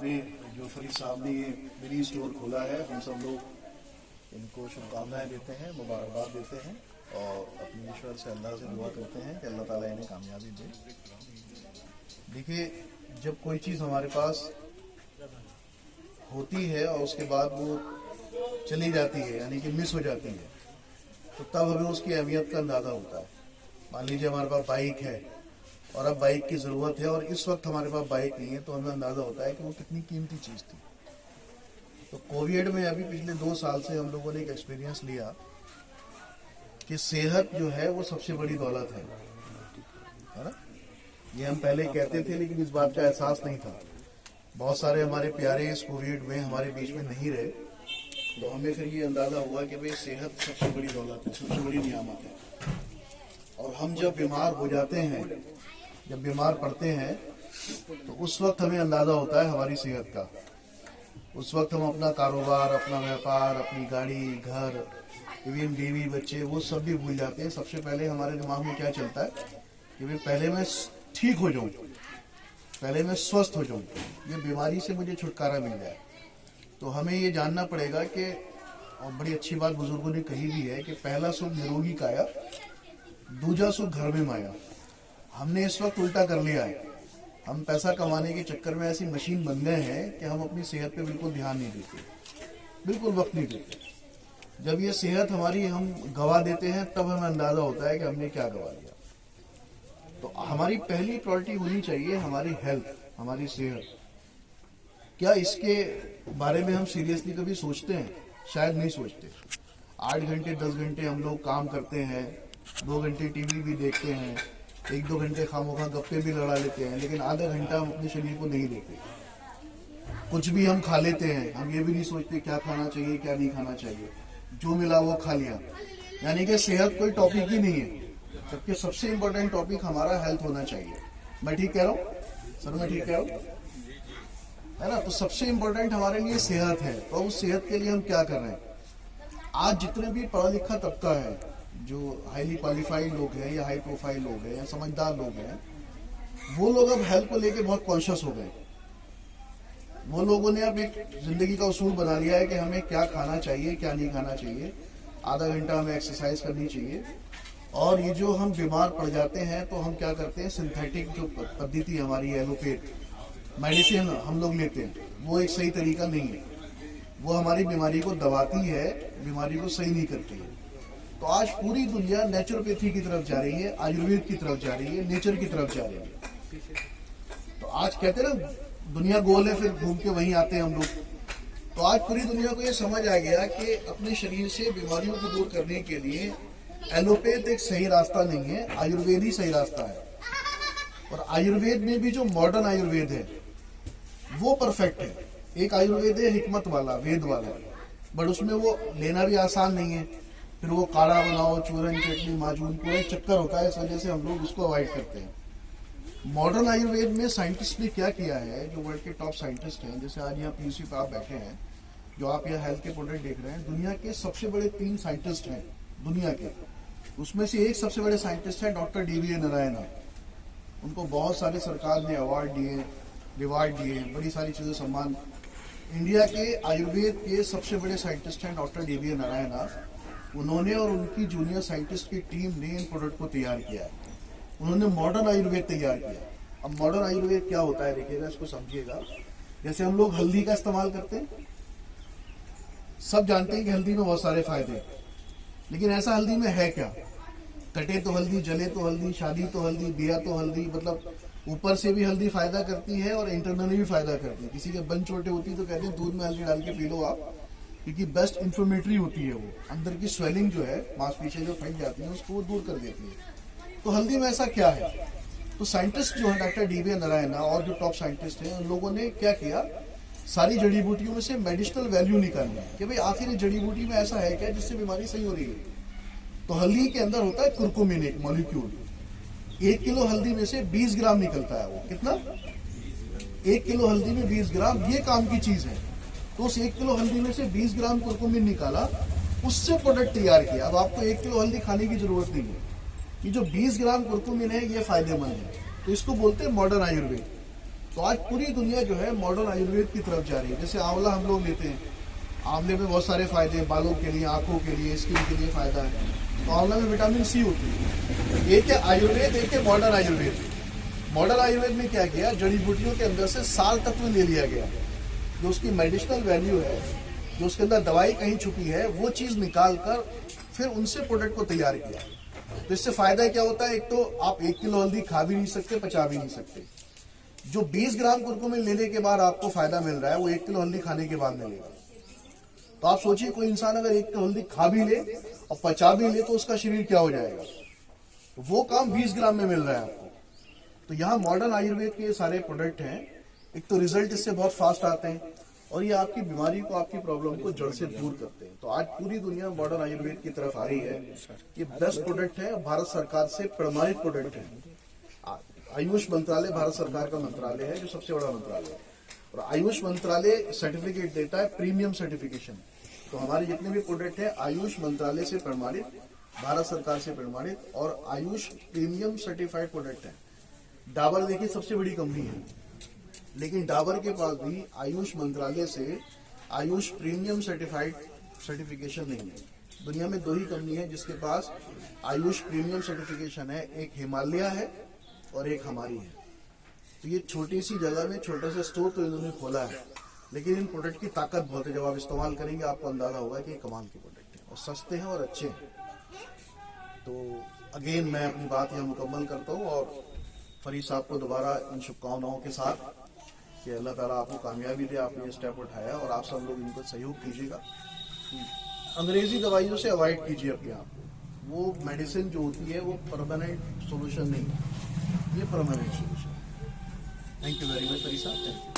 में जो फरीद साहब ने ये मिनी स्टोर खोला है, हम सब लोग इनको शुभकामनाएं देते हैं, मुबारकबाद देते हैं और अपने ईश्वर से अल्लाह से दुआ करते हैं कि अल्लाह ताला इन्हें कामयाबी दे। देखिए, जब कोई चीज़ हमारे पास होती है और उसके बाद वो चली जाती है, यानी कि मिस हो जाती है, तो तब हमें उसकी अहमियत का अंदाज़ा होता है। मान लीजिए हमारे पास बाइक है और अब बाइक की ज़रूरत है और इस वक्त हमारे पास बाइक नहीं है, तो हमें अंदाज़ा होता है कि वो कितनी कीमती चीज़ थी। तो कोविड में अभी पिछले 2 साल से हम लोगों ने एक एक्सपीरियंस लिया कि सेहत जो है वो सबसे बड़ी दौलत है ना। ये हम पहले कहते थे लेकिन इस बात का एहसास नहीं था। बहुत सारे हमारे प्यारे इस कोविड में हमारे बीच में नहीं रहे, तो हमें फिर ये अंदाज़ा हुआ कि भाई सेहत सबसे बड़ी दौलत है, सबसे बड़ी नियामत है। और हम जब बीमार हो जाते हैं, जब बीमार पड़ते हैं, तो उस वक्त हमें अंदाज़ा होता है हमारी सेहत का। उस वक्त हम अपना कारोबार, अपना व्यापार, अपनी गाड़ी, घर, इवन बीवी बच्चे, वो सब भी भूल जाते हैं। सबसे पहले हमारे दिमाग में क्या चलता है कि भाई पहले मैं ठीक हो जाऊं, पहले मैं स्वस्थ हो जाऊं, ये बीमारी से मुझे छुटकारा मिल जाए। तो हमें ये जानना पड़ेगा कि, और बड़ी अच्छी बात बुजुर्गों ने कही भी है कि पहला सुख निरोगी काया, दूजा सुख घर में माया। हमने इस वक्त उल्टा कर लिया है। हम पैसा कमाने के चक्कर में ऐसी मशीन बन गए हैं कि हम अपनी सेहत पे बिल्कुल ध्यान नहीं देते, बिल्कुल वक्त नहीं देते। जब ये सेहत हमारी हम गवा देते हैं, तब हमें अंदाजा होता है कि हमने क्या गवा दिया। तो हमारी पहली प्रायोरिटी होनी चाहिए हमारी हेल्थ, हमारी सेहत। क्या इसके बारे में हम सीरियसली कभी सोचते हैं? शायद नहीं सोचते। 8 घंटे 10 घंटे हम लोग काम करते हैं, 2 घंटे टीवी भी देखते हैं, 1-2 घंटे खामोखा गप्पे भी लड़ा लेते हैं, लेकिन आधा घंटा हम अपने शरीर को नहीं देते। कुछ भी हम खा लेते हैं, हम ये भी नहीं सोचते क्या खाना चाहिए क्या नहीं खाना चाहिए, जो मिला वो खा लिया। यानी कि सेहत कोई टॉपिक ही नहीं है, जबकि सबसे इम्पोर्टेंट टॉपिक हमारा हेल्थ होना चाहिए। मैं ठीक कह रहा हूँ सर? मैं ठीक कह रहा हूँ, है ना? तो सबसे इम्पोर्टेंट हमारे लिए सेहत है। तो उस सेहत के लिए हम क्या कर रहे हैं? आज जितने भी पढ़ा लिखा तबका है, जो हाईली क्वालिफाइड लोग हैं या हाई प्रोफाइल लोग हैं या समझदार लोग हैं, वो लोग अब हेल्थ को लेके बहुत कॉन्शियस हो गए। वो लोगों ने अब एक जिंदगी का उसूल बना लिया है कि हमें क्या खाना चाहिए क्या नहीं खाना चाहिए, आधा घंटा हमें एक्सरसाइज करनी चाहिए। और ये जो हम बीमार पड़ जाते हैं तो हम क्या करते हैं, सिंथेटिक जो पद्धति हमारी एलोपैथ मेडिसिन हम लोग लेते हैं, वो एक सही तरीका नहीं है। वो हमारी बीमारी को दबाती है, बीमारी को सही नहीं करती है। तो आज पूरी दुनिया नेचुरोपैथी की तरफ जा रही है, आयुर्वेद की तरफ जा रही है, नेचर की तरफ जा रही है। तो आज कहते हैं ना दुनिया गोल है, फिर घूम के वहीं आते हैं हम लोग। तो आज पूरी दुनिया को ये समझ आ गया कि अपने शरीर से बीमारियों को दूर करने के लिए एलोपैथ एक सही रास्ता नहीं है, आयुर्वेद ही सही रास्ता है। और आयुर्वेद में भी जो मॉडर्न आयुर्वेद है वो परफेक्ट है। एक आयुर्वेद है हिकमत वाला, वेद वाला, बट उसमें वो लेना भी आसान नहीं है। फिर वो काढ़ा बनाओ, चूरन, चटनी, माजून, पूरा एक चक्कर होता है। इस वजह से हम लोग उसको अवॉइड करते हैं। मॉडर्न आयुर्वेद में साइंटिस्ट ने क्या किया है, जो वर्ल्ड के टॉप साइंटिस्ट हैं, जैसे आज यहाँ पीयूसी पे आप बैठे हैं, जो आप यहाँ हेल्थ के प्रोडक्ट देख रहे हैं, दुनिया के सबसे बड़े 3 साइंटिस्ट हैं दुनिया के। उसमें से एक सबसे बड़े साइंटिस्ट है डॉक्टर DV नारायण। उनको बहुत सारे सरकार ने अवार्ड दिए, रिवार्ड दिए, बड़ी सारी चीज़ें, सम्मान। इंडिया के आयुर्वेद के सबसे बड़े साइंटिस्ट हैं डॉक्टर DV नारायण। उन्होंने और उनकी जूनियर साइंटिस्ट की टीम ने इन प्रोडक्ट को तैयार किया है। उन्होंने मॉडर्न आयुर्वेद तैयार किया। अब मॉडर्न आयुर्वेद क्या होता है देखिएगा, इसको समझिएगा। जैसे हम लोग हल्दी का इस्तेमाल करते हैं, सब जानते हैं कि हल्दी में बहुत सारे फायदे हैं, लेकिन ऐसा हल्दी में है क्या? कटे तो हल्दी, जले तो हल्दी, शादी तो हल्दी, बिया तो हल्दी, मतलब ऊपर से भी हल्दी फायदा करती है और इंटरनली भी फायदा करती है। किसी के बन छोटे होती है तो कहते हैं दूध में हल्दी डाल के पी लो आप, क्योंकि बेस्ट इन्फ्लेमेटरी होती है। वो अंदर की स्वेलिंग जो है, मांसपेशियां जो फट जाती है, उसको वो दूर कर देती है। तो हल्दी में ऐसा क्या है? तो साइंटिस्ट जो है डॉक्टर DV नारायण और जो टॉप साइंटिस्ट हैं, उन लोगों ने क्या किया, सारी जड़ी बूटियों में से मेडिसिनल वैल्यू निकाली कि भाई आखिर इस जड़ी बूटी में ऐसा है क्या जिससे बीमारी सही हो रही है। तो हल्दी के अंदर होता है कुरकुमिन, एक मॉलिक्यूल। 1 किलो हल्दी में से 20 ग्राम निकलता है। वो कितना? 1 किलो हल्दी में 20 ग्राम, ये काम की चीज है। तो उस 1 किलो हल्दी में से 20 ग्राम कुरकुमिन निकाला, उससे प्रोडक्ट तैयार किया। अब आपको 1 किलो हल्दी खाने की जरूरत नहीं है। ये जो 20 ग्राम कुरकुमिन है, ये फायदेमंद है। तो इसको बोलते हैं मॉडर्न आयुर्वेद। तो आज पूरी दुनिया जो है मॉडर्न आयुर्वेद की तरफ जा रही है। जैसे आंवला हम लोग लेते हैं, आंवले में बहुत सारे फायदे हैं, बालों के लिए, आंखों के लिए, स्किन के लिए फायदा है। तो आंवला में विटामिन सी होती है। एक है आयुर्वेद, एक है मॉडर्न आयुर्वेद। मॉडर्न आयुर्वेद में क्या किया, जड़ी बूटियों के अंदर से साल तत्व ले लिया गया, जो उसकी मेडिसिनल वैल्यू है, जो उसके अंदर दवाई कहीं छुपी है, वो चीज निकाल कर फिर उनसे प्रोडक्ट को तैयार किया। तो इससे फायदा क्या होता है, एक तो आप 1 किलो हल्दी खा भी नहीं सकते, पचा भी नहीं सकते। जो 20 ग्राम कुरकुमे लेने के बाद आपको फायदा मिल रहा है, वो 1 किलो हल्दी खाने के बाद मिलेगा। तो आप सोचिए, कोई इंसान अगर 1 किलो हल्दी खा भी ले और पचा भी ले तो उसका शरीर क्या हो जाएगा। तो वो काम 20 ग्राम में मिल रहा है आपको। तो यहाँ मॉडर्न आयुर्वेद के सारे प्रोडक्ट हैं। एक तो रिजल्ट इससे बहुत फास्ट आते हैं और ये आपकी बीमारी को, आपकी प्रॉब्लम को जड़ से दूर करते हैं। तो आज पूरी दुनिया मॉडर्न आयुर्वेद की तरफ आ रही है। ये बेस्ट प्रोडक्ट है, भारत सरकार से प्रमाणित प्रोडक्ट है। आयुष मंत्रालय भारत सरकार का मंत्रालय है, जो सबसे बड़ा मंत्रालय है। और आयुष मंत्रालय सर्टिफिकेट देता है, प्रीमियम सर्टिफिकेशन। तो हमारे जितने भी प्रोडक्ट हैं आयुष मंत्रालय से प्रमाणित, भारत सरकार से प्रमाणित और आयुष प्रीमियम सर्टिफाइड प्रोडक्ट है। डाबर देखिए सबसे बड़ी कंपनी है, लेकिन डाबर के पास भी आयुष मंत्रालय से आयुष प्रीमियम सर्टिफिकेशन नहीं है। दुनिया में 2 ही कंपनी है जिसके पास आयुष प्रीमियम सर्टिफिकेशन है, एक हिमालय है और एक हमारी है। तो ये छोटी सी जगह में छोटा सा स्टोर तो इन्होंने खोला है, लेकिन इन प्रोडक्ट की ताकत बहुत है। जब आप इस्तेमाल करेंगे आपको अंदाजा होगा कि ये कमाल के प्रोडक्ट है और सस्ते हैं और अच्छे हैं। तो अगेन मैं अपनी बात यहाँ मुकम्मल करता हूँ और फरीद साहब को दोबारा इन शुभकामनाओं के साथ कि अल्लाह ताला आपको कामयाबी दे, आपने ये स्टेप उठाया और आप सब लोग इनको सहयोग कीजिएगा। अंग्रेजी दवाइयों से अवॉइड कीजिए अपने आप को। वो मेडिसिन जो होती है वो परमानेंट सोल्यूशन नहीं, ये permanent solution. Thank you very much Farid साहब।